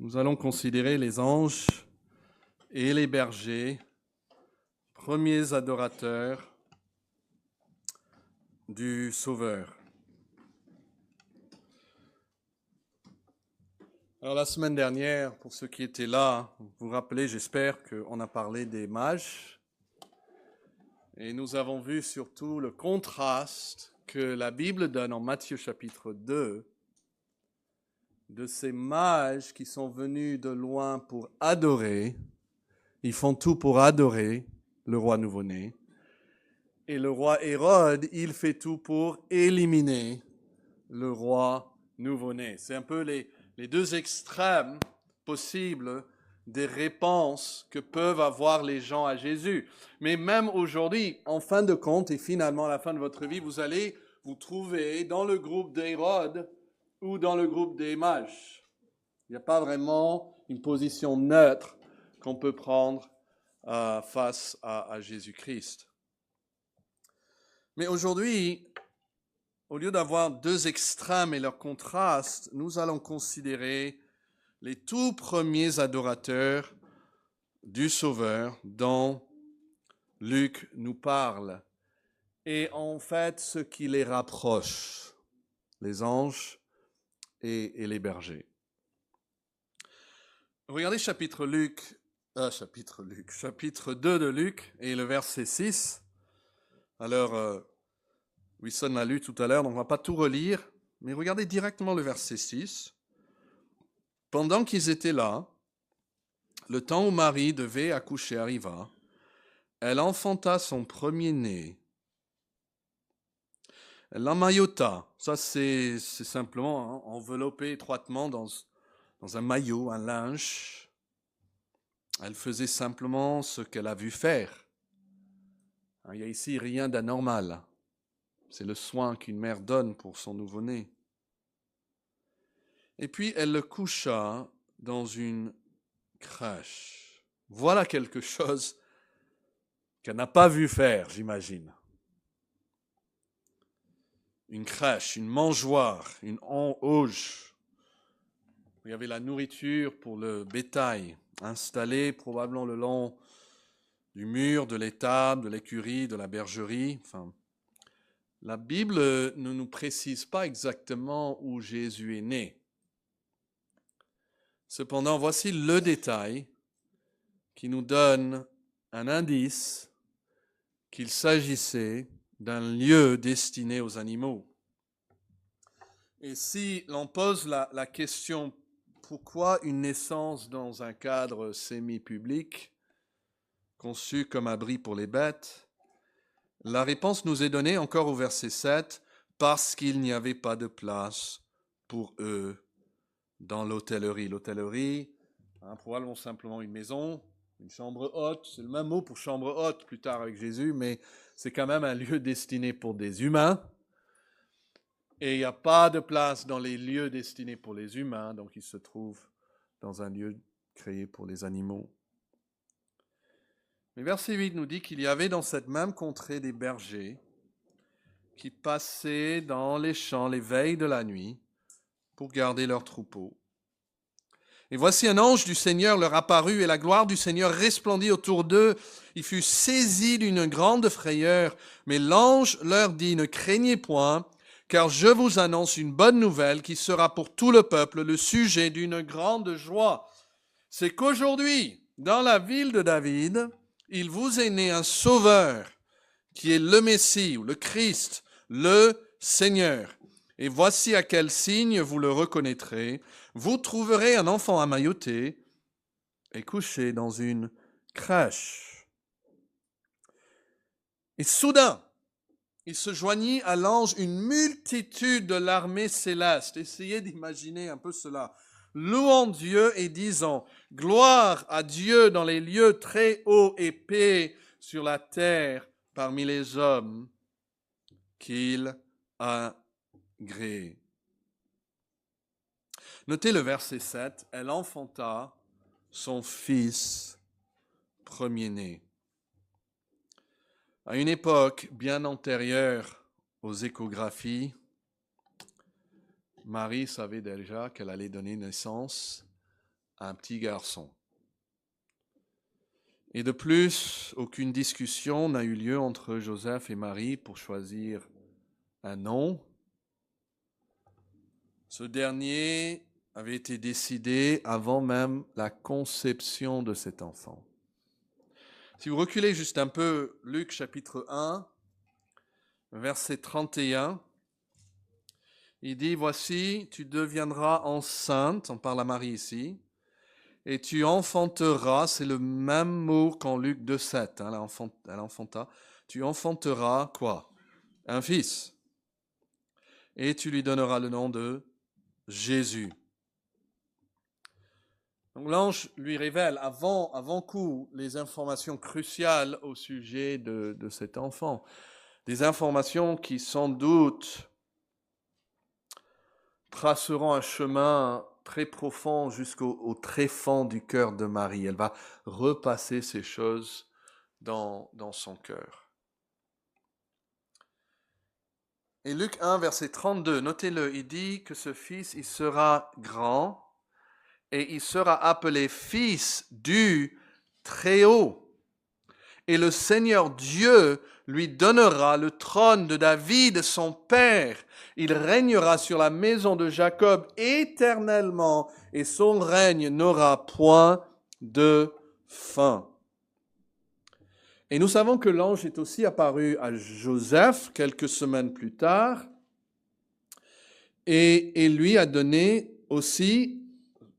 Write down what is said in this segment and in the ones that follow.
Nous allons considérer les anges et les bergers, premiers adorateurs du Sauveur. Alors la semaine dernière, pour ceux qui étaient là, vous vous rappelez, j'espère qu'on a parlé des mages. Et nous avons vu surtout le contraste que la Bible donne en Matthieu chapitre 2 de ces mages qui sont venus de loin pour adorer. Ils font tout pour adorer le roi nouveau-né. Et le roi Hérode, il fait tout pour éliminer le roi nouveau-né. C'est un peu les deux extrêmes possibles des réponses que peuvent avoir les gens à Jésus. Mais même aujourd'hui, en fin de compte, et finalement à la fin de votre vie, vous allez vous trouver dans le groupe d'Hérode ou dans le groupe des mages. Il n'y a pas vraiment une position neutre qu'on peut prendre face à Jésus-Christ. Mais aujourd'hui, au lieu d'avoir deux extrêmes et leur contraste, nous allons considérer les tout premiers adorateurs du Sauveur dont Luc nous parle et en fait ce qui les rapproche, les anges et les bergers. Regardez chapitre 2 de Luc et le verset 6. Alors, Wilson l'a lu tout à l'heure, donc on ne va pas tout relire, mais regardez directement le verset 6. Pendant qu'ils étaient là, le temps où Marie devait accoucher arriva. Elle enfanta son premier-né. Elle l'emmaillota. Ça, c'est simplement enveloppé étroitement dans un maillot, un linge. Elle faisait simplement ce qu'elle a vu faire. Il n'y a ici rien d'anormal. C'est le soin qu'une mère donne pour son nouveau-né. Et puis, elle le coucha dans une crèche. Voilà quelque chose qu'elle n'a pas vu faire, j'imagine. Une crèche, une mangeoire, une auge. Il y avait la nourriture pour le bétail, installée probablement le long du mur, de l'étable, de l'écurie, de la bergerie. Enfin, la Bible ne nous précise pas exactement où Jésus est né. Cependant, voici le détail qui nous donne un indice qu'il s'agissait d'un lieu destiné aux animaux. Et si l'on pose la question pourquoi une naissance dans un cadre semi-public, conçu comme abri pour les bêtes, la réponse nous est donnée encore au verset 7, parce qu'il n'y avait pas de place pour eux dans l'hôtellerie. L'hôtellerie, probablement simplement une maison, une chambre haute, c'est le même mot pour chambre haute plus tard avec Jésus, mais c'est quand même un lieu destiné pour des humains. Et il n'y a pas de place dans les lieux destinés pour les humains, donc il se trouve dans un lieu créé pour les animaux. Mais verset 8 nous dit qu'il y avait dans cette même contrée des bergers qui passaient dans les champs les veilles de la nuit pour garder leurs troupeaux. Et voici un ange du Seigneur leur apparut, et la gloire du Seigneur resplendit autour d'eux. Il fut saisi d'une grande frayeur, mais l'ange leur dit, ne craignez point, car je vous annonce une bonne nouvelle qui sera pour tout le peuple le sujet d'une grande joie. C'est qu'aujourd'hui, dans la ville de David, il vous est né un sauveur, qui est le Messie, ou le Christ, le Seigneur. Et voici à quel signe vous le reconnaîtrez. Vous trouverez un enfant emmailloté et couché dans une crèche. Et soudain, il se joignit à l'ange une multitude de l'armée céleste. Essayez d'imaginer un peu cela. Louons Dieu et disons, gloire à Dieu dans les lieux très hauts et paix sur la terre parmi les hommes qu'il a agréés. Notez le verset 7, elle enfanta son fils premier-né. À une époque bien antérieure aux échographies, Marie savait déjà qu'elle allait donner naissance un petit garçon. Et de plus, aucune discussion n'a eu lieu entre Joseph et Marie pour choisir un nom. Ce dernier avait été décidé avant même la conception de cet enfant. Si vous reculez juste un peu, Luc chapitre 1, verset 31, il dit, « Voici, tu deviendras enceinte », on parle à Marie ici, « et tu enfanteras », c'est le même mot qu'en Luc 2,7, elle enfanta, « tu enfanteras quoi ? Un fils. Et tu lui donneras le nom de Jésus. » Donc l'ange lui révèle avant coup les informations cruciales au sujet de cet enfant. Des informations qui sans doute traceront un chemin très profond jusqu'au tréfonds du cœur de Marie. Elle va repasser ces choses dans son cœur. Et Luc 1, verset 32, notez-le, il dit que ce fils, il sera grand et il sera appelé fils du Très-Haut. Et le Seigneur Dieu lui donnera le trône de David, son père. Il régnera sur la maison de Jacob éternellement, et son règne n'aura point de fin. Et nous savons que l'ange est aussi apparu à Joseph quelques semaines plus tard, et lui a donné aussi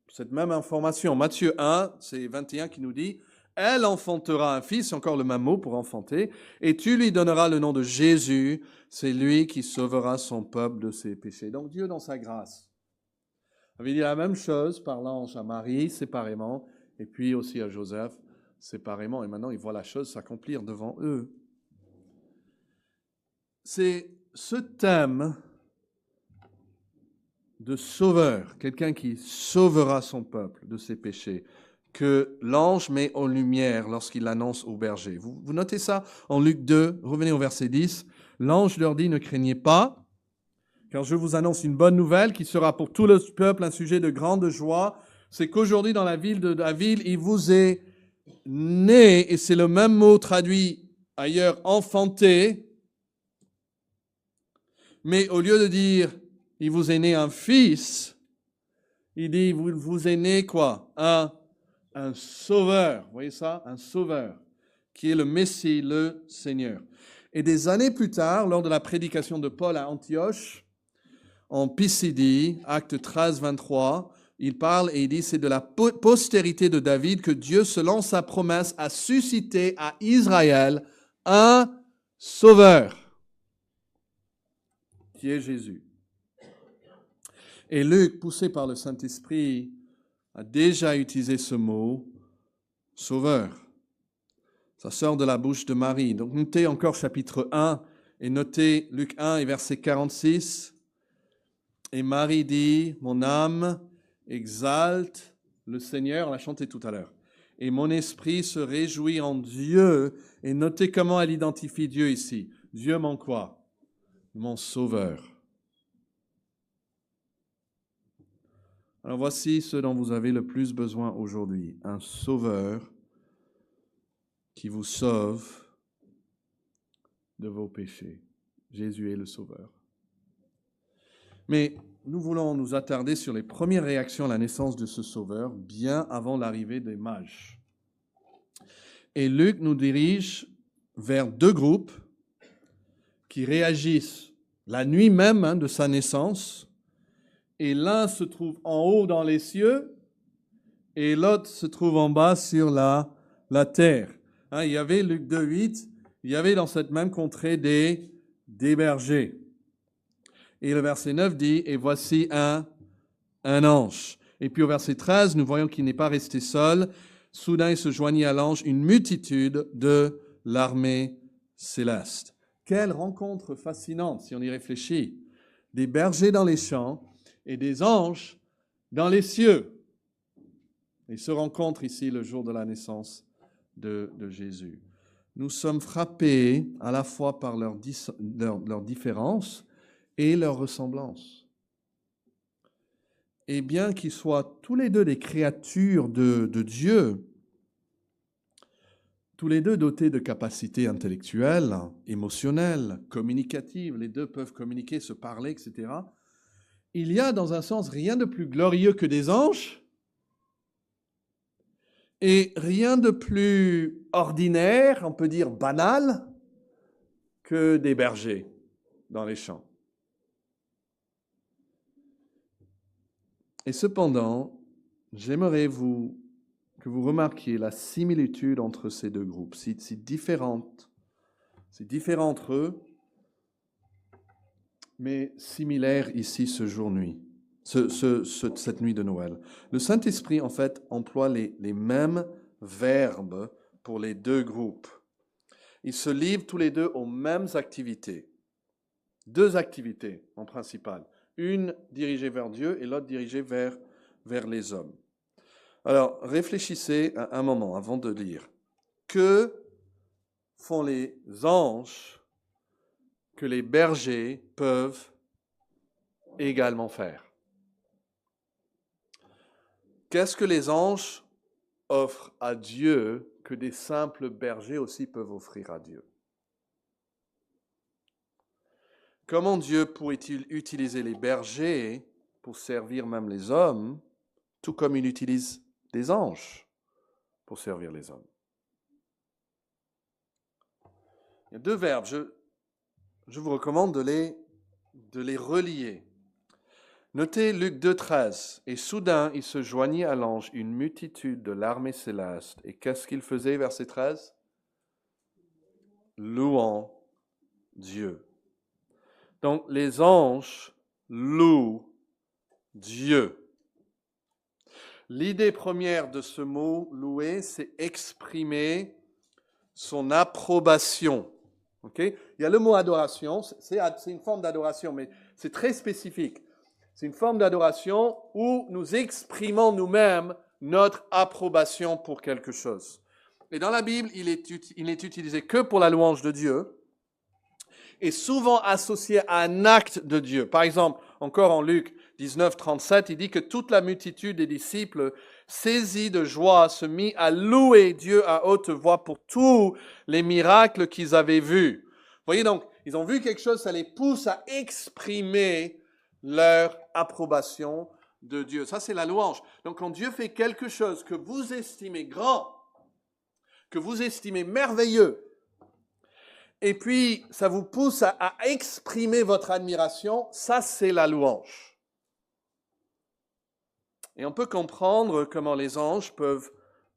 cette même information. Matthieu 1, c'est 21 qui nous dit « Elle enfantera un fils », encore le même mot pour enfanter, « et tu lui donneras le nom de Jésus, c'est lui qui sauvera son peuple de ses péchés. » Donc Dieu, dans sa grâce, avait dit la même chose par l'ange à Marie séparément, et puis aussi à Joseph séparément. Et maintenant, il voit la chose s'accomplir devant eux. C'est ce thème de sauveur, quelqu'un qui sauvera son peuple de ses péchés, que l'ange met en lumière lorsqu'il l'annonce aux bergers. Vous notez ça en Luc 2, revenez au verset 10. L'ange leur dit, ne craignez pas, car je vous annonce une bonne nouvelle qui sera pour tout le peuple un sujet de grande joie. C'est qu'aujourd'hui dans la ville de David, il vous est né, et c'est le même mot traduit ailleurs, enfanté, mais au lieu de dire il vous est né un fils, il dit vous est né quoi? Un sauveur, vous voyez ça? Un sauveur, qui est le Messie, le Seigneur. Et des années plus tard, lors de la prédication de Paul à Antioche, en Pisidie, acte 13, 23, il parle et il dit, c'est de la postérité de David que Dieu, selon sa promesse, a suscité à Israël un sauveur, qui est Jésus. Et Luc, poussé par le Saint-Esprit, a déjà utilisé ce mot, sauveur. Ça sort de la bouche de Marie. Donc notez encore chapitre 1 et notez Luc 1 et verset 46. Et Marie dit, mon âme exalte le Seigneur, on l'a chanté tout à l'heure. Et mon esprit se réjouit en Dieu. Et notez comment elle identifie Dieu ici. Dieu mon quoi? Mon sauveur. Alors voici ce dont vous avez le plus besoin aujourd'hui. Un sauveur qui vous sauve de vos péchés. Jésus est le sauveur. Mais nous voulons nous attarder sur les premières réactions à la naissance de ce sauveur, bien avant l'arrivée des mages. Et Luc nous dirige vers deux groupes qui réagissent la nuit même de sa naissance, et l'un se trouve en haut dans les cieux, et l'autre se trouve en bas sur la terre. Il y avait, Luc 2, 8, il y avait dans cette même contrée des bergers. Et le verset 9 dit, et voici un ange. Et puis au verset 13, nous voyons qu'il n'est pas resté seul. Soudain, il se joignit à l'ange une multitude de l'armée céleste. Quelle rencontre fascinante, si on y réfléchit. Des bergers dans les champs et des anges dans les cieux. Ils se rencontrent ici le jour de la naissance de Jésus. Nous sommes frappés à la fois par leur différence et leur ressemblance. et bien qu'ils soient tous les deux des créatures de Dieu, tous les deux dotés de capacités intellectuelles, émotionnelles, communicatives, les deux peuvent communiquer, se parler, etc. Il y a dans un sens rien de plus glorieux que des anges et rien de plus ordinaire, on peut dire banal, que des bergers dans les champs. Et cependant, j'aimerais que vous remarquiez la similitude entre ces deux groupes. C'est différent entre eux, mais similaire ici cette nuit de Noël. Le Saint-Esprit, en fait, emploie les mêmes verbes pour les deux groupes. Ils se livrent tous les deux aux mêmes activités. Deux activités en principal. Une dirigée vers Dieu et l'autre dirigée vers les hommes. Alors, réfléchissez un moment avant de lire. Que font les anges que les bergers peuvent également faire? Qu'est-ce que les anges offrent à Dieu que des simples bergers aussi peuvent offrir à Dieu? Comment Dieu pourrait-il utiliser les bergers pour servir même les hommes, tout comme il utilise des anges pour servir les hommes? Il y a deux verbes, je vous recommande de les relier. Notez Luc 2,13. « Et soudain, il se joignit à l'ange une multitude de l'armée céleste. Et qu'est-ce qu'il faisait, verset 13 ? Louant Dieu. » Donc, les anges louent Dieu. L'idée première de ce mot « louer », c'est exprimer son approbation. Okay? Il y a le mot « adoration », c'est une forme d'adoration, mais c'est très spécifique. C'est une forme d'adoration où nous exprimons nous-mêmes notre approbation pour quelque chose. Et dans la Bible, il n'est utilisé que pour la louange de Dieu et souvent associé à un acte de Dieu. Par exemple, encore en Luc 19, 37, il dit que toute la multitude des disciples, saisis de joie, se mit à louer Dieu à haute voix pour tous les miracles qu'ils avaient vus. Vous voyez donc, ils ont vu quelque chose, ça les pousse à exprimer leur approbation de Dieu. Ça, c'est la louange. Donc, quand Dieu fait quelque chose que vous estimez grand, que vous estimez merveilleux, et puis ça vous pousse à exprimer votre admiration, ça, c'est la louange. Et on peut comprendre comment les anges peuvent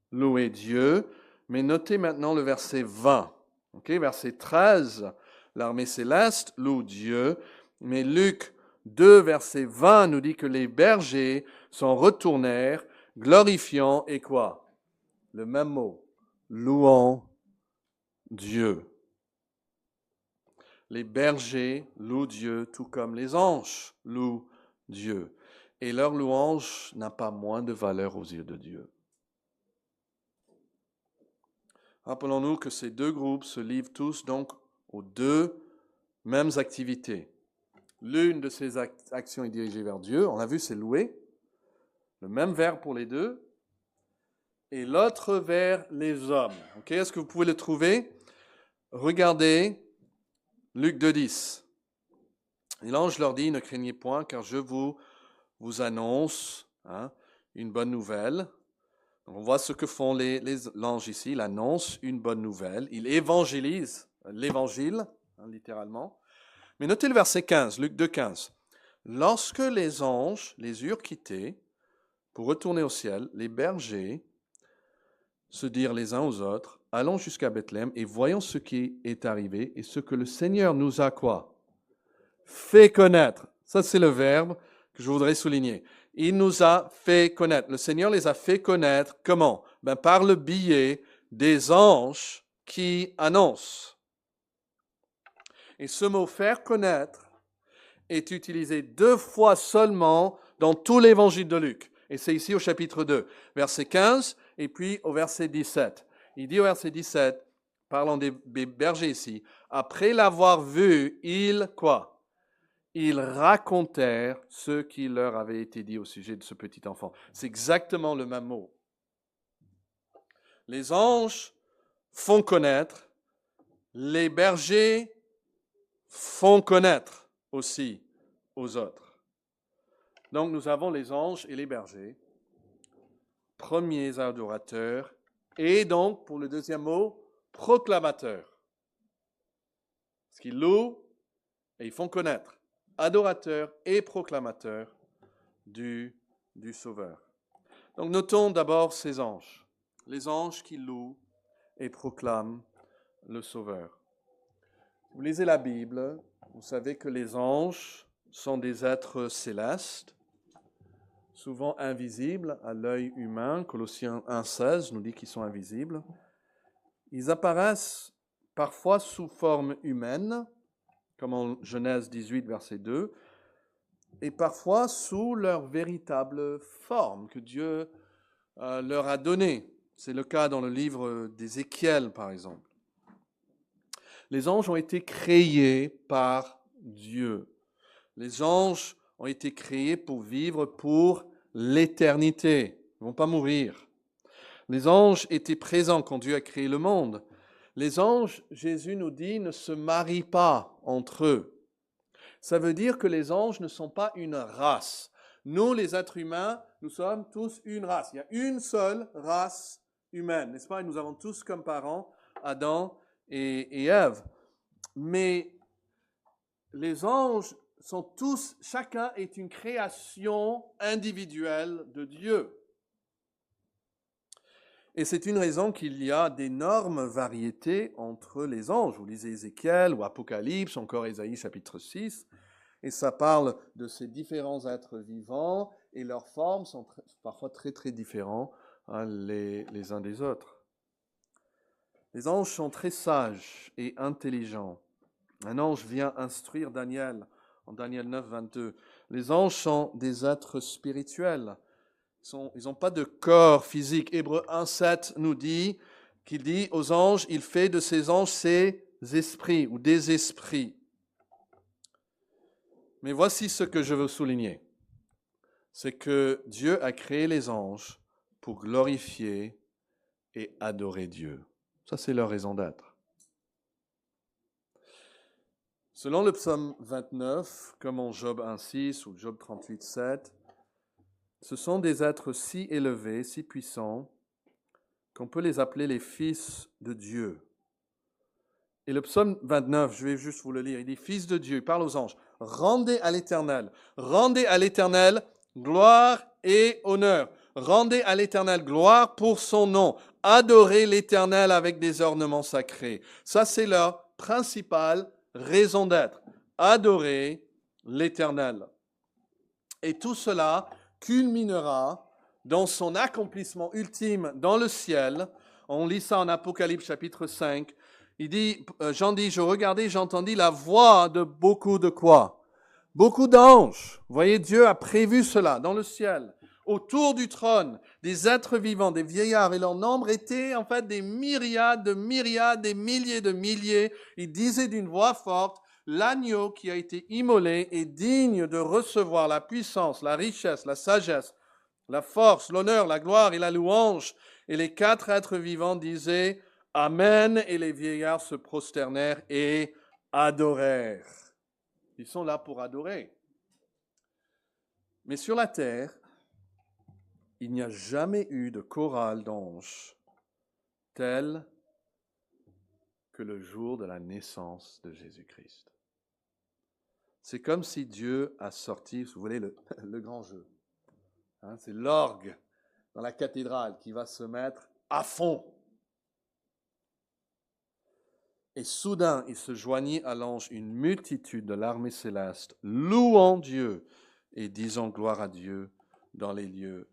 louer Dieu, mais notez maintenant le verset 20. Okay, verset 13, l'armée céleste loue Dieu, mais Luc 2, verset 20 nous dit que les bergers s'en retournèrent, glorifiant, et quoi? Le même mot, louant Dieu. Les bergers louent Dieu tout comme les anges louent Dieu. Et leur louange n'a pas moins de valeur aux yeux de Dieu. Rappelons-nous que ces deux groupes se livrent tous donc aux deux mêmes activités. L'une de ces actions est dirigée vers Dieu, on l'a vu, c'est louer, le même verbe pour les deux, et l'autre vers les hommes. Okay, est-ce que vous pouvez le trouver? Regardez Luc 2,10. Et l'ange leur dit, ne craignez point, car je vous annonce une bonne nouvelle. On voit ce que font l'ange ici, il annonce une bonne nouvelle, il évangélise l'évangile, littéralement. Mais notez le verset 15, Luc 2,15. Lorsque les anges les eurent quittés pour retourner au ciel, les bergers se dirent les uns aux autres, allons jusqu'à Bethléem et voyons ce qui est arrivé et ce que le Seigneur nous a quoi? Fait connaître. Ça, c'est le verbe que je voudrais souligner. Il nous a fait connaître. Le Seigneur les a fait connaître. Comment? Par le biais des anges qui annoncent. Et ce mot « faire connaître » est utilisé 2 fois seulement dans tout l'évangile de Luc. Et c'est ici au chapitre 2, verset 15 et puis au verset 17. Il dit au verset 17, parlant des bergers ici, « Après l'avoir vu, ils, quoi? ils racontèrent ce qui leur avait été dit au sujet de ce petit enfant. C'est exactement le même mot. Les anges font connaître, les bergers font connaître aussi aux autres. Donc nous avons les anges et les bergers, premiers adorateurs, et donc, pour le deuxième mot, proclamateurs. Parce qu'ils louent et ils font connaître. Adorateurs et proclamateurs du Sauveur. Donc notons d'abord ces anges. Les anges qui louent et proclament le Sauveur. Vous lisez la Bible, vous savez que les anges sont des êtres célestes, souvent invisibles à l'œil humain. Colossiens 1,16 nous dit qu'ils sont invisibles. Ils apparaissent parfois sous forme humaine, comme en Genèse 18, verset 2, et parfois sous leur véritable forme que Dieu leur a donnée. C'est le cas dans le livre d'Ézéchiel, par exemple. Les anges ont été créés par Dieu. Les anges ont été créés pour vivre pour l'éternité. Ils ne vont pas mourir. Les anges étaient présents quand Dieu a créé le monde. Les anges, Jésus nous dit, ne se marient pas entre eux. Ça veut dire que les anges ne sont pas une race. Nous, les êtres humains, nous sommes tous une race. Il y a une seule race humaine, n'est-ce pas? Et nous avons tous comme parents Adam et Ève. Mais les anges sont tous, chacun est une création individuelle de Dieu. Et c'est une raison qu'il y a d'énormes variétés entre les anges. Vous lisez Ézéchiel ou Apocalypse, encore Ésaïe chapitre 6, et ça parle de ces différents êtres vivants, et leurs formes sont parfois très très différentes les uns des autres. Les anges sont très sages et intelligents. Un ange vient instruire Daniel en Daniel 9, 22. Les anges sont des êtres spirituels. Ils n'ont pas de corps physique. Hébreux 1,7 nous dit qu'il dit aux anges, il fait de ces anges ses esprits ou des esprits. Mais voici ce que je veux souligner. C'est que Dieu a créé les anges pour glorifier et adorer Dieu. Ça, c'est leur raison d'être. Selon le psaume 29, comme en Job 1,6 ou Job 38,7, ce sont des êtres si élevés, si puissants, qu'on peut les appeler les fils de Dieu. Et le psaume 29, je vais juste vous le lire, il dit « Fils de Dieu », il parle aux anges, « Rendez à l'Éternel gloire et honneur. Rendez à l'Éternel gloire pour son nom. Adorez l'Éternel avec des ornements sacrés. » Ça, c'est leur principale raison d'être. Adorer l'Éternel. Et tout cela culminera dans son accomplissement ultime dans le ciel. On lit ça en Apocalypse chapitre 5. Il dit, Jean dit, je regardais, j'entendis la voix de beaucoup de quoi? Beaucoup d'anges. Vous voyez, Dieu a prévu cela dans le ciel. Autour du trône, des êtres vivants, des vieillards, et leur nombre était en fait des myriades, des milliers de milliers. Il disait d'une voix forte, l'agneau qui a été immolé est digne de recevoir la puissance, la richesse, la sagesse, la force, l'honneur, la gloire et la louange. Et les quatre êtres vivants disaient Amen, et les vieillards se prosternèrent et adorèrent. Ils sont là pour adorer. Mais sur la terre, il n'y a jamais eu de chorale d'anges tel que le jour de la naissance de Jésus-Christ. C'est comme si Dieu a sorti, vous voulez, le grand jeu. C'est l'orgue dans la cathédrale qui va se mettre à fond. Et soudain, il se joignit à l'ange une multitude de l'armée céleste, louant Dieu et disant gloire à Dieu dans les lieux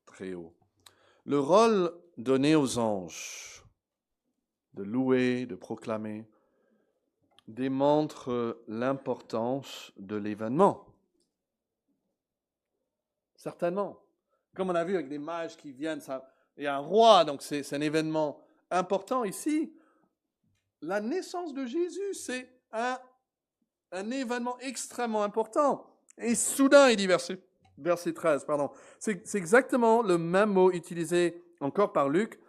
très hauts. Le rôle donné aux anges de louer, de proclamer, démontre l'importance de l'événement. Certainement. Comme on a vu avec des mages qui viennent, il y a un roi, donc c'est un événement important ici. La naissance de Jésus, c'est un un événement extrêmement important. Et soudain, il dit, verset 13, pardon. C'est exactement le même mot utilisé encore par Luc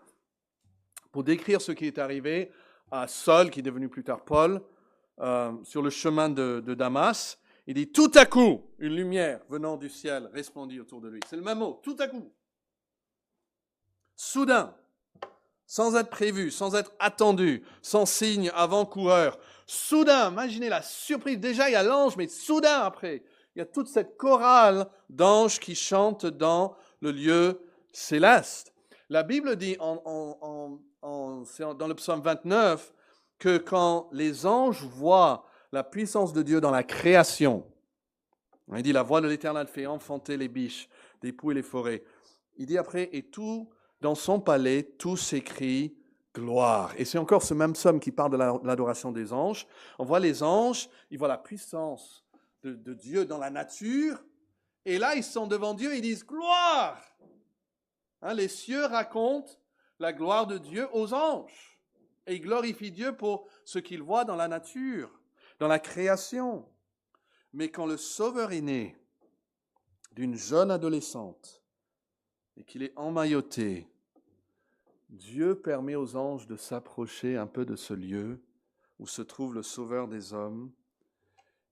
pour décrire ce qui est arrivé à Saul, qui est devenu plus tard Paul, sur le chemin de Damas. Il dit, tout à coup, une lumière venant du ciel resplendit autour de lui. C'est le même mot, tout à coup. Soudain, sans être prévu, sans être attendu, sans signe avant-coureur. Soudain, imaginez la surprise. Déjà, il y a l'ange, mais soudain, après, il y a toute cette chorale d'anges qui chantent dans le lieu céleste. La Bible dit dans le psaume 29 que quand les anges voient la puissance de Dieu dans la création, il dit la voix de l'Éternel fait enfanter les biches, des poux et les forêts. Il dit après, et tout dans son palais, tout s'écrie gloire. Et c'est encore ce même psaume qui parle de l'adoration des anges. On voit les anges, ils voient la puissance de Dieu dans la nature, et là ils sont devant Dieu et ils disent gloire. Les cieux racontent la gloire de Dieu aux anges, et ils glorifient Dieu pour ce qu'ils voient dans la nature, dans la création. Mais quand le Sauveur est né d'une jeune adolescente et qu'il est emmailloté, Dieu permet aux anges de s'approcher un peu de ce lieu où se trouve le Sauveur des hommes,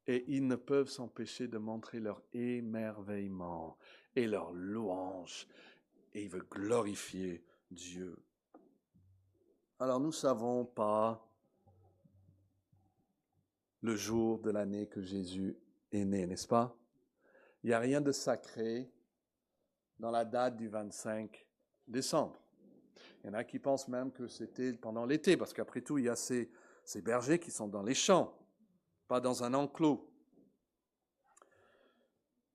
et ils ne peuvent s'empêcher de montrer leur émerveillement et leur louange, et ils veulent glorifier Dieu. Alors nous ne savons pas le jour de l'année que Jésus est né, n'est-ce pas? Il n'y a rien de sacré dans la date du 25 décembre. Il y en a qui pensent même que c'était pendant l'été, parce qu'après tout, il y a ces bergers qui sont dans les champs, pas dans un enclos.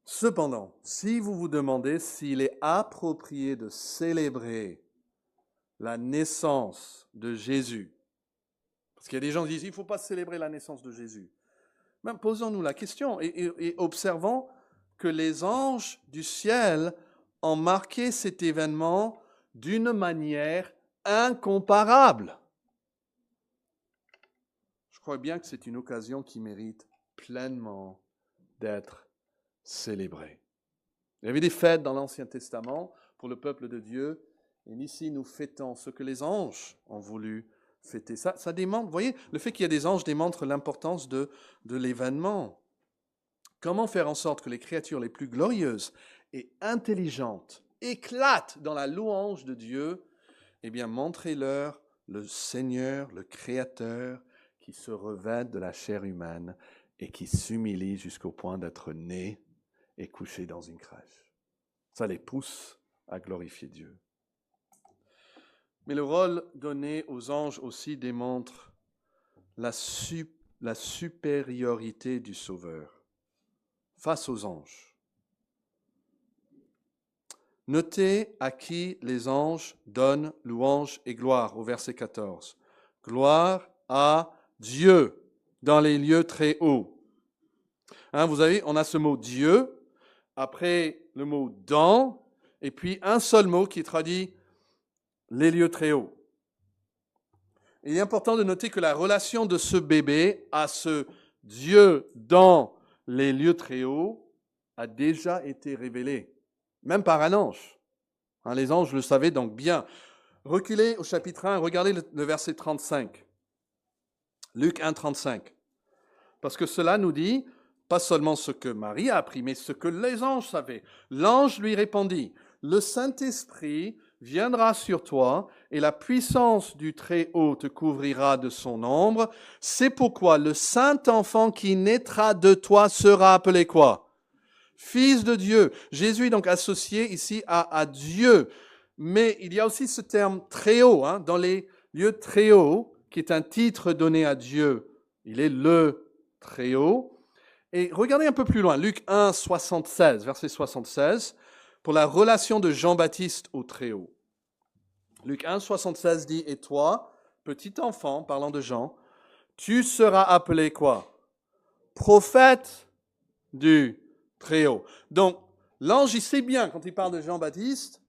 Cependant, si vous vous demandez s'il est approprié de célébrer la naissance de Jésus, parce qu'il y a des gens qui disent il ne faut pas célébrer la naissance de Jésus, même posons-nous la question et observons que les anges du ciel ont marqué cet événement d'une manière incomparable. Je crois bien que c'est une occasion qui mérite pleinement d'être célébrée. Il y avait des fêtes dans l'Ancien Testament pour le peuple de Dieu, et ici nous fêtons ce que les anges ont voulu fêter. Ça démontre, vous voyez, le fait qu'il y ait des anges démontre l'importance de l'événement. Comment faire en sorte que les créatures les plus glorieuses et intelligentes éclatent dans la louange de Dieu? Eh bien, montrez-leur le Seigneur, le Créateur, qui se revêt de la chair humaine et qui s'humilie jusqu'au point d'être né et couché dans une crèche. Ça les pousse à glorifier Dieu. Mais le rôle donné aux anges aussi démontre la supériorité du Sauveur face aux anges. Notez à qui les anges donnent louange et gloire au verset 14. Gloire à Dieu dans les lieux très hauts. Vous avez, on a ce mot Dieu, après le mot dans, et puis un seul mot qui traduit les lieux très hauts. Il est important de noter que la relation de ce bébé à ce Dieu dans les lieux très hauts a déjà été révélée, même par un ange. Les anges le savaient donc bien. Reculez au chapitre 1, regardez le verset 35. Luc 1, 35. Parce que cela nous dit, pas seulement ce que Marie a appris, mais ce que les anges savaient. L'ange lui répondit, « Le Saint-Esprit viendra sur toi, et la puissance du Très-Haut te couvrira de son ombre. C'est pourquoi le Saint-Enfant qui naîtra de toi sera appelé quoi? Fils de Dieu. » Jésus est donc associé ici à Dieu. Mais il y a aussi ce terme Très-Haut, dans les lieux très hauts, qui est un titre donné à Dieu. Il est le Très-Haut. Et regardez un peu plus loin, Luc 1, 76, verset 76, pour la relation de Jean-Baptiste au Très-Haut. Luc 1, 76 dit, « Et toi, petit enfant, parlant de Jean, tu seras appelé quoi? Prophète du Très-Haut. » Donc, l'ange, il sait bien, quand il parle de Jean-Baptiste,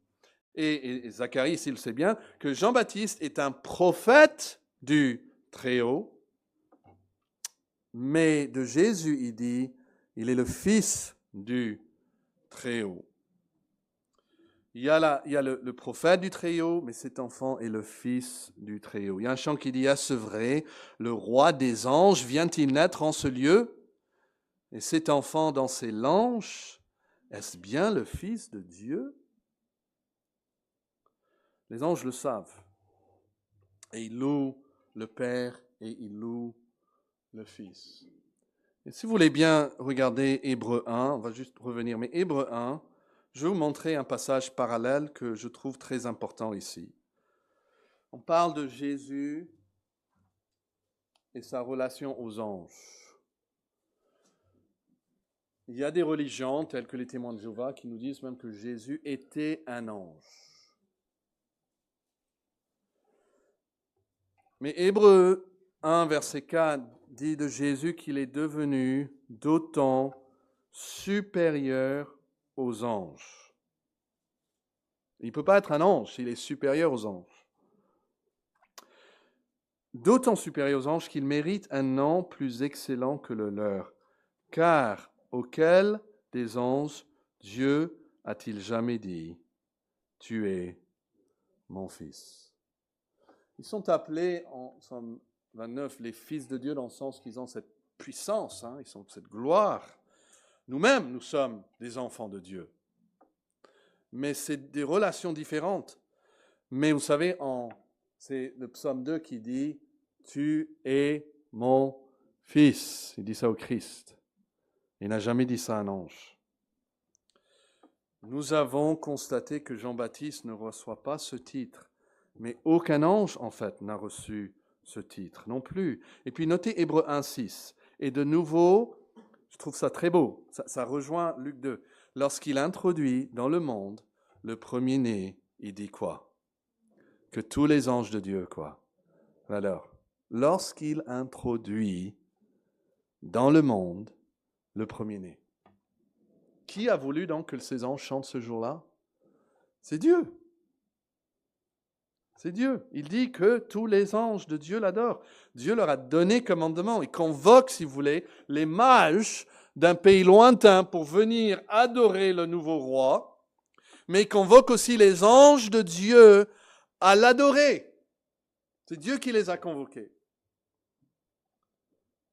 et Zacharie, il sait bien, que Jean-Baptiste est un prophète du Très-Haut. Mais de Jésus, il dit, il est le Fils du Très-Haut. Il y a le prophète du Très-Haut, mais cet enfant est le Fils du Très-Haut. Il y a un chant qui dit, est-ce vrai, le roi des anges vient-il naître en ce lieu? Et cet enfant dans ses langes, est-ce bien le Fils de Dieu? Les anges le savent. Et ils louent le Père et ils louent le Fils. Et si vous voulez bien regarder Hébreux 1, on va juste revenir, mais Hébreux 1, je vais vous montrer un passage parallèle que je trouve très important ici. On parle de Jésus et sa relation aux anges. Il y a des religions, telles que les témoins de Jéhovah, qui nous disent même que Jésus était un ange. Mais Hébreux 1, verset 4, dit de Jésus qu'il est devenu d'autant supérieur aux anges. Il ne peut pas être un ange s'il est supérieur aux anges. D'autant supérieur aux anges qu'il mérite un nom plus excellent que le leur. Car auquel des anges Dieu a-t-il jamais dit, tu es mon fils? Ils sont appelés en Somme 29 les fils de Dieu dans le sens qu'ils ont cette puissance, ils ont cette gloire. Nous-mêmes, nous sommes des enfants de Dieu. Mais c'est des relations différentes. Mais vous savez, c'est le psaume 2 qui dit « Tu es mon fils ». Il dit ça au Christ. Il n'a jamais dit ça à un ange. Nous avons constaté que Jean-Baptiste ne reçoit pas ce titre. Mais aucun ange, en fait, n'a reçu ce titre non plus. Et puis notez Hébreux 1,6. Et de nouveau, je trouve ça très beau. Ça rejoint Luc 2. Lorsqu'il introduit dans le monde le premier-né, il dit quoi? Que tous les anges de Dieu, quoi? Alors, lorsqu'il introduit dans le monde le premier-né, qui a voulu donc que ces anges chantent ce jour-là? C'est Dieu. C'est Dieu. Il dit que tous les anges de Dieu l'adorent. Dieu leur a donné commandement. Il convoque, si vous voulez, les mages d'un pays lointain pour venir adorer le nouveau roi, mais il convoque aussi les anges de Dieu à l'adorer. C'est Dieu qui les a convoqués.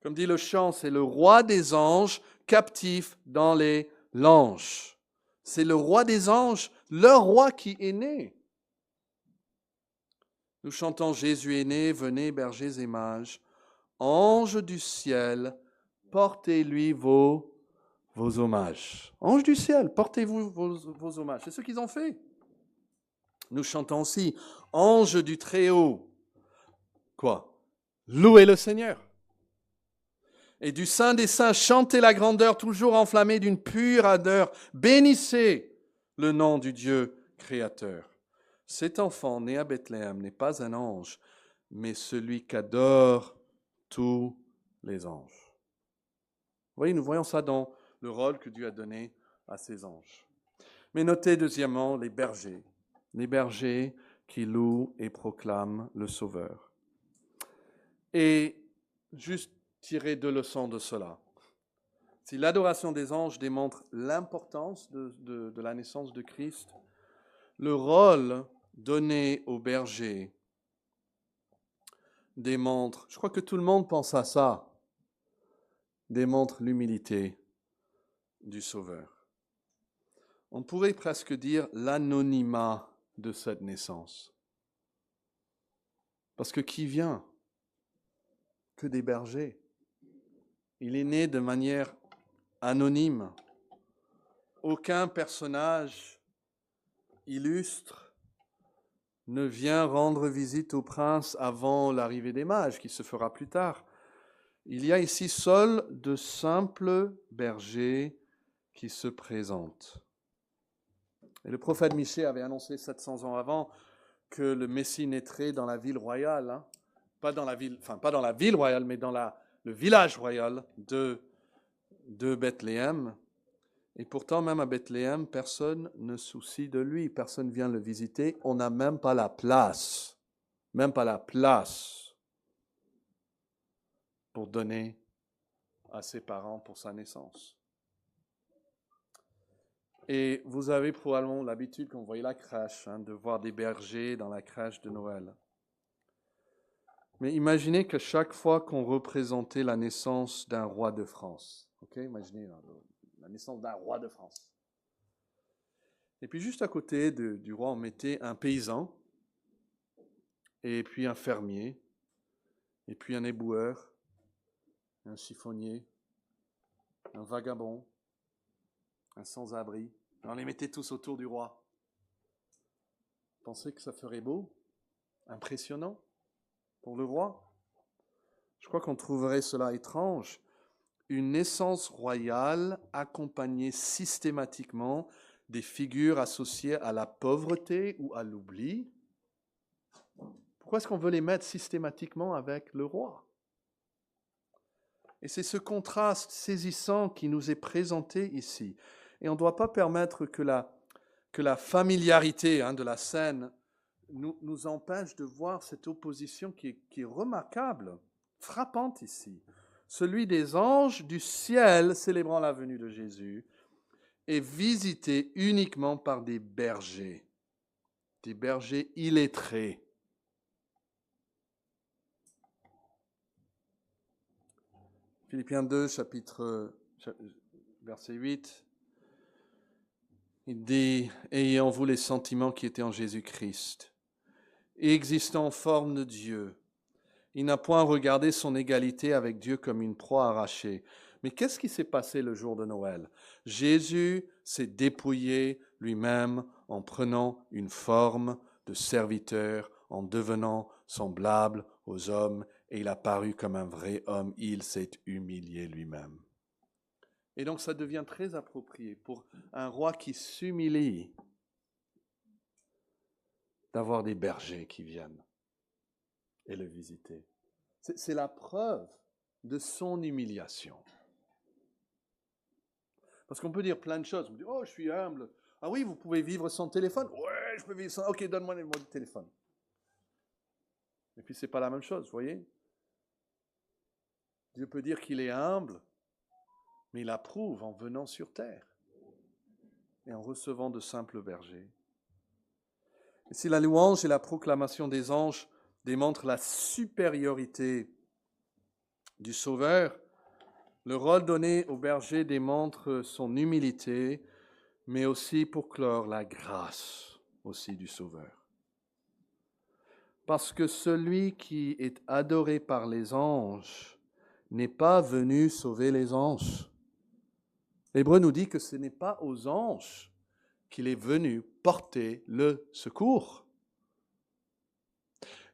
Comme dit le chant, c'est le roi des anges captif dans les langes. C'est le roi des anges, leur roi qui est né. Nous chantons Jésus est né, venez bergers et mages, anges du ciel, portez-lui vos hommages. Anges du ciel, portez-vous vos hommages. C'est ce qu'ils ont fait. Nous chantons aussi anges du Très-Haut. Quoi? Louez le Seigneur. Et du sein des saints, chantez la grandeur, toujours enflammée d'une pure ardeur. Bénissez le nom du Dieu créateur. Cet enfant né à Bethléem n'est pas un ange, mais celui qu'adorent tous les anges. Vous voyez, nous voyons ça dans le rôle que Dieu a donné à ses anges. Mais notez deuxièmement les bergers qui louent et proclament le Sauveur. Et juste tirer 2 leçons de cela. Si l'adoration des anges démontre l'importance de la naissance de Christ, le rôle donné aux bergers démontre, je crois que tout le monde pense à ça, démontre l'humilité du Sauveur. On pourrait presque dire l'anonymat de cette naissance. Parce que qui vient? Que des bergers. Il est né de manière anonyme. Aucun personnage illustre ne vient rendre visite au prince avant l'arrivée des mages, qui se fera plus tard. Il y a ici seuls de simples bergers qui se présentent. Et le prophète Michée avait annoncé 700 ans avant que le Messie naîtrait dans la ville royale, pas dans la ville royale, mais dans le village royal de Bethléem. Et pourtant, même à Bethléem, personne ne soucie de lui, personne vient le visiter, on n'a même pas la place pour donner à ses parents pour sa naissance. Et vous avez probablement l'habitude, quand vous voyez la crèche, de voir des bergers dans la crèche de Noël. Mais imaginez que chaque fois qu'on représentait la naissance d'un roi de France, imaginez la naissance d'un roi de France. Et puis juste à côté du roi, on mettait un paysan, et puis un fermier, et puis un éboueur, un chiffonnier, un vagabond, un sans-abri. On les mettait tous autour du roi. Vous pensez que ça ferait beau, impressionnant pour le roi? Je crois qu'on trouverait cela étrange. Une naissance royale accompagnée systématiquement des figures associées à la pauvreté ou à l'oubli. Pourquoi est-ce qu'on veut les mettre systématiquement avec le roi? Et c'est ce contraste saisissant qui nous est présenté ici. Et on ne doit pas permettre que la familiarité de la scène nous empêche de voir cette opposition qui est remarquable, frappante ici. Celui des anges du ciel célébrant la venue de Jésus est visité uniquement par des bergers illettrés. Philippiens 2, verset 8, il dit « Ayez en vous les sentiments qui étaient en Jésus-Christ, et existant en forme de Dieu. Il n'a point regardé son égalité avec Dieu comme une proie arrachée. » Mais qu'est-ce qui s'est passé le jour de Noël? Jésus s'est dépouillé lui-même en prenant une forme de serviteur, en devenant semblable aux hommes, et il a paru comme un vrai homme. Il s'est humilié lui-même. Et donc ça devient très approprié pour un roi qui s'humilie d'avoir des bergers qui viennent et le visiter. C'est la preuve de son humiliation. Parce qu'on peut dire plein de choses. On peut dire, oh, je suis humble. Ah oui, vous pouvez vivre sans téléphone? Ouais, je peux vivre sans... Ok, donne-moi le numéro de téléphone. Et puis, ce n'est pas la même chose, vous voyez? Dieu peut dire qu'il est humble, mais il approuve en venant sur terre et en recevant de simples bergers. Et si la louange et la proclamation des anges démontrent la supériorité du Sauveur, le rôle donné au berger démontre son humilité, mais aussi pour clore la grâce aussi du Sauveur. Parce que celui qui est adoré par les anges n'est pas venu sauver les anges. L'Hébreu nous dit que ce n'est pas aux anges qu'il est venu porter le secours.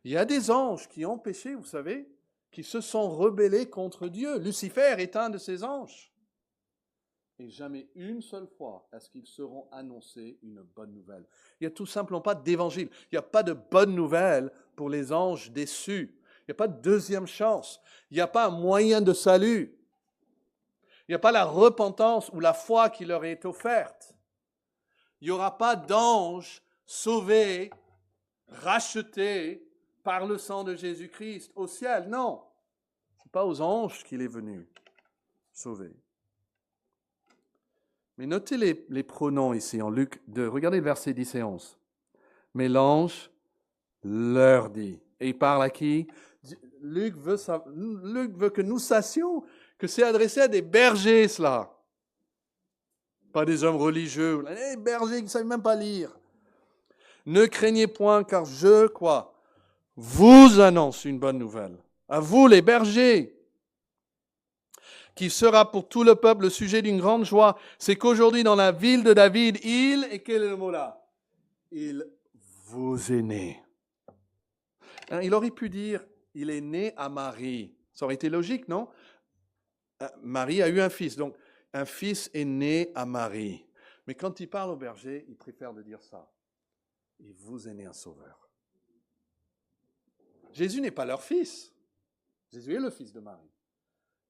Il y a des anges qui ont péché, vous savez, qui se sont rebellés contre Dieu. Lucifer est un de ces anges. Et jamais une seule fois est-ce qu'ils seront annoncés une bonne nouvelle. Il n'y a tout simplement pas d'évangile. Il n'y a pas de bonne nouvelle pour les anges déçus. Il n'y a pas de deuxième chance. Il n'y a pas un moyen de salut. Il n'y a pas la repentance ou la foi qui leur est offerte. Il n'y aura pas d'anges sauvés, rachetés par le sang de Jésus-Christ au ciel. Non, ce n'est pas aux anges qu'il est venu sauver. Mais notez les pronoms ici en Luc 2. Regardez le verset 10 et 11. Mais l'ange leur dit. Et il parle à qui? Luc veut que nous sachions que c'est adressé à des bergers, cela. Pas des hommes religieux. Les bergers qui ne savent même pas lire. Ne craignez point, car je, vous annonce une bonne nouvelle. À vous, les bergers, qui sera pour tout le peuple le sujet d'une grande joie, c'est qu'aujourd'hui, dans la ville de David, et quel est le mot là? Il vous est né. Il aurait pu dire, il est né à Marie. Ça aurait été logique, non? Marie a eu un fils, donc un fils est né à Marie. Mais quand il parle au berger, il préfère de dire ça. Il vous est né un sauveur. Jésus n'est pas leur fils. Jésus est le fils de Marie.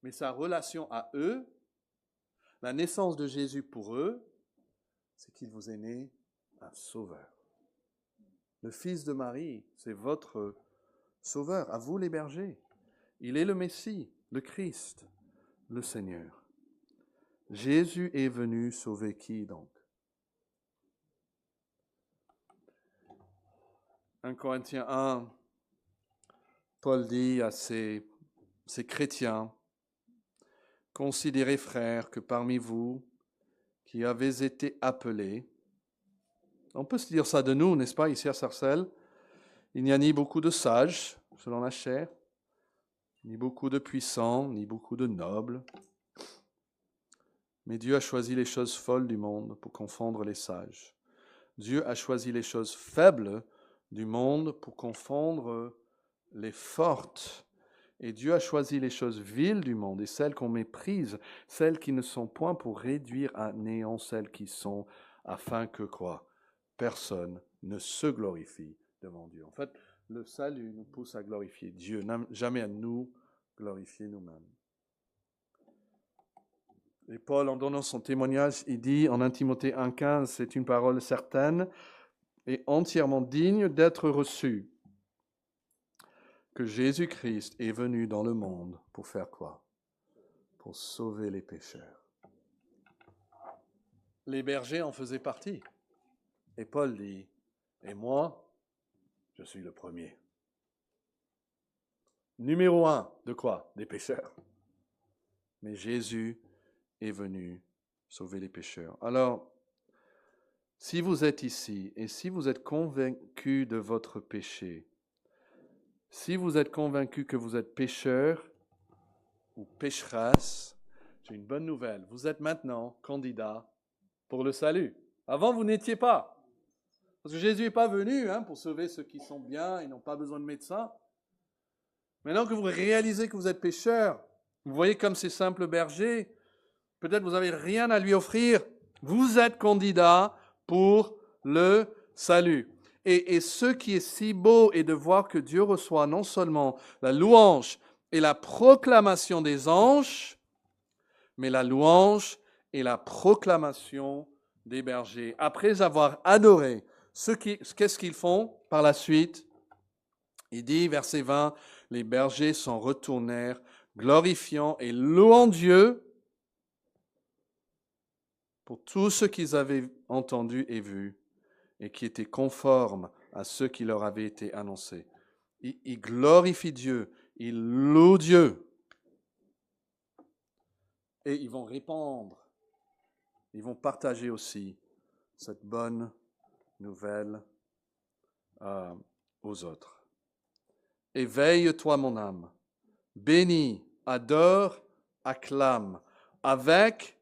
Mais sa relation à eux, la naissance de Jésus pour eux, c'est qu'il vous est né un sauveur. Le fils de Marie, c'est votre sauveur, à vous les bergers. Il est le Messie, le Christ, le Seigneur. Jésus est venu sauver qui donc? 1 Corinthiens 1, Paul dit à ces chrétiens, « Considérez, frères, que parmi vous qui avez été appelés, » on peut se dire ça de nous, n'est-ce pas, ici à Sarcelles, il n'y a ni beaucoup de sages, selon la chair, ni beaucoup de puissants, ni beaucoup de nobles, mais Dieu a choisi les choses folles du monde pour confondre les sages. Dieu a choisi les choses faibles du monde pour confondre les fortes. Et Dieu a choisi les choses viles du monde et celles qu'on méprise, celles qui ne sont point pour réduire à néant celles qui sont, afin que quoi? Personne ne se glorifie devant Dieu. En fait, le salut nous pousse à glorifier Dieu, jamais à nous glorifier nous-mêmes. Et Paul, en donnant son témoignage, il dit en 1 Timothée 1,15, c'est une parole certaine et entièrement digne d'être reçue, que Jésus-Christ est venu dans le monde pour faire quoi? Pour sauver les pécheurs. Les bergers en faisaient partie. Et Paul dit, et moi, je suis le premier. Numéro 1, de quoi? Des pécheurs. Mais Jésus est venu sauver les pécheurs. Alors, si vous êtes ici et si vous êtes convaincu de votre péché, si vous êtes convaincu que vous êtes pécheur ou pécheresse, j'ai une bonne nouvelle. Vous êtes maintenant candidat pour le salut. Avant, vous n'étiez pas. Parce que Jésus n'est pas venu pour sauver ceux qui sont bien, ils n'ont pas besoin de médecin. Maintenant que vous réalisez que vous êtes pécheur, vous voyez comme ces simples bergers, peut-être vous n'avez rien à lui offrir, vous êtes candidat pour le salut. Et ce qui est si beau est de voir que Dieu reçoit non seulement la louange et la proclamation des anges, mais la louange et la proclamation des bergers. Après avoir adoré, qu'est-ce qu'ils font par la suite? Il dit, verset 20, les bergers s'en retournèrent, glorifiant et louant Dieu pour tout ce qu'ils avaient entendu et vu, et qui était conforme à ce qui leur avait été annoncé. Ils glorifient Dieu, ils louent Dieu. Et ils vont répandre, ils vont partager aussi cette bonne nouvelle aux autres. Éveille-toi, mon âme, bénis, adore, acclame, avec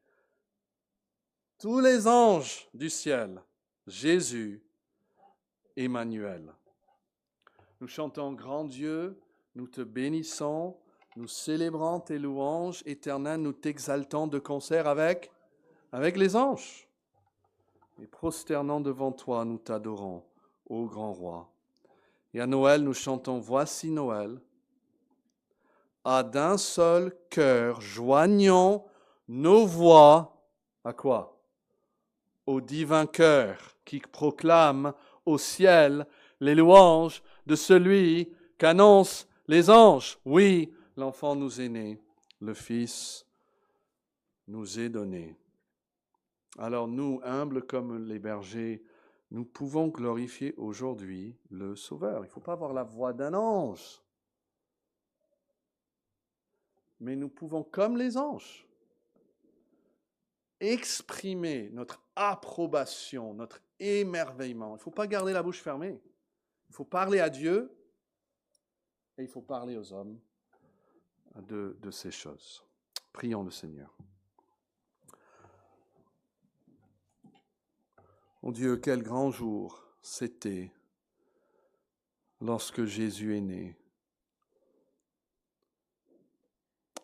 tous les anges du ciel, Jésus, Emmanuel. Nous chantons grand Dieu, nous te bénissons, nous célébrons tes louanges éternelles, nous t'exaltons de concert avec les anges. Et prosternant devant toi, nous t'adorons, ô grand roi. Et à Noël, nous chantons voici Noël. À d'un seul cœur, joignons nos voix à quoi? Au divin cœur qui proclame au ciel les louanges de celui qu'annoncent les anges. Oui, l'enfant nous est né, le Fils nous est donné. Alors nous, humbles comme les bergers, nous pouvons glorifier aujourd'hui le Sauveur. Il ne faut pas avoir la voix d'un ange, mais nous pouvons, comme les anges, exprimer notre approbation, notre émerveillement. Il ne faut pas garder la bouche fermée. Il faut parler à Dieu et il faut parler aux hommes de ces choses. Prions le Seigneur. Mon Dieu, quel grand jour c'était lorsque Jésus est né.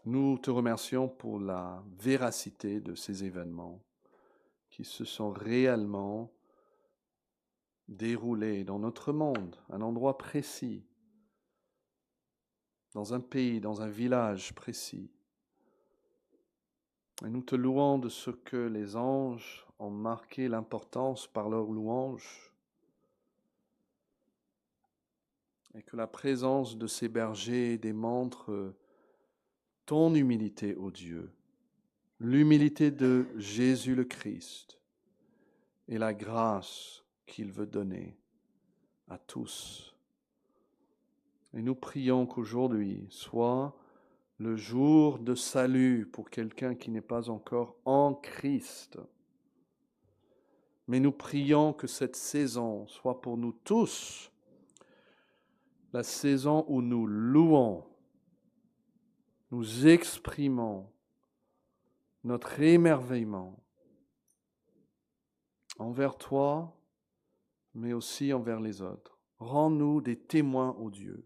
Nous te remercions pour la véracité de ces événements qui se sont réellement déroulés dans notre monde, un endroit précis, dans un pays, dans un village précis. Et nous te louons de ce que les anges ont marqué l'importance par leur louange et que la présence de ces bergers démontre ton humilité, ô Dieu, l'humilité de Jésus le Christ et la grâce qu'il veut donner à tous. Et nous prions qu'aujourd'hui soit le jour de salut pour quelqu'un qui n'est pas encore en Christ. Mais nous prions que cette saison soit pour nous tous la saison où nous louons, nous exprimons notre émerveillement envers toi, mais aussi envers les autres. Rends-nous des témoins, ô Dieu,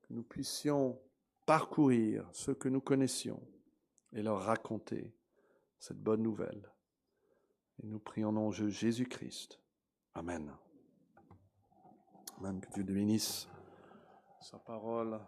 que nous puissions parcourir ce que nous connaissions et leur raconter cette bonne nouvelle. Et nous prions au nom de Jésus-Christ. Amen. Amen. Que Dieu bénisse sa parole.